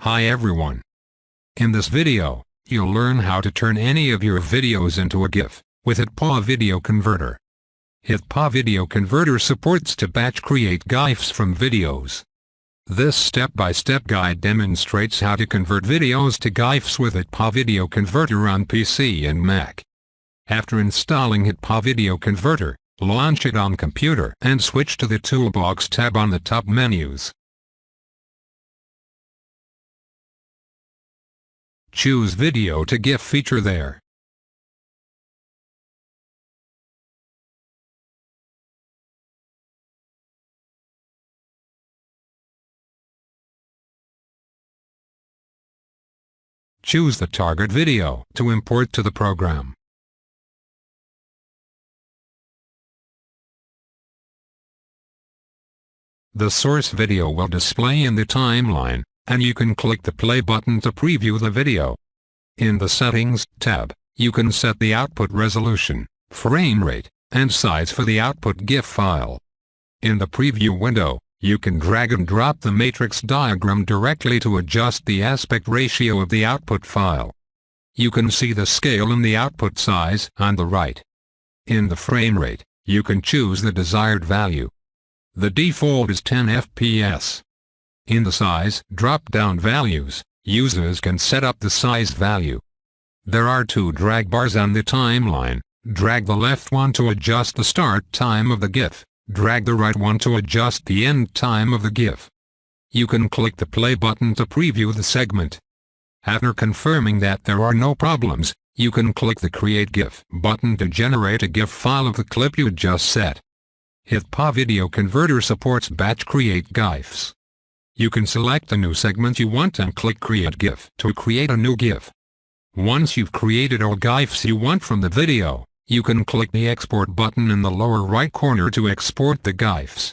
Hi everyone. In this video, you'll learn how to turn any of your videos into a GIF with HitPaw Video Converter. HitPaw Video Converter supports to batch create GIFs from videos. This step-by-step guide demonstrates how to convert videos to GIFs with HitPaw Video Converter on PC and Mac. After installing HitPaw Video Converter, launch it on computer and switch to the Toolbox tab on the top menus. Choose Video to GIF feature there. Choose the target video to import to the program. The source video will display in the timeline, and you can click the play button to preview the video. In the Settings tab, you can set the output resolution, frame rate, and size for the output GIF file. In the preview window, you can drag and drop the matrix diagram directly to adjust the aspect ratio of the output file. You can see the scale and the output size on the right. In the frame rate, you can choose the desired value. The default is 10 FPS. In the size drop-down values, users can set up the size value. There are two drag bars on the timeline. Drag the left one to adjust the start time of the GIF. Drag the right one to adjust the end time of the GIF. You can click the play button to preview the segment. After confirming that there are no problems, you can click the Create GIF button to generate a GIF file of the clip you just set. HitPaw Video Converter supports batch create GIFs. You can select a new segment you want and click Create GIF to create a new GIF. Once you've created all GIFs you want from the video, you can click the Export button in the lower right corner to export the GIFs.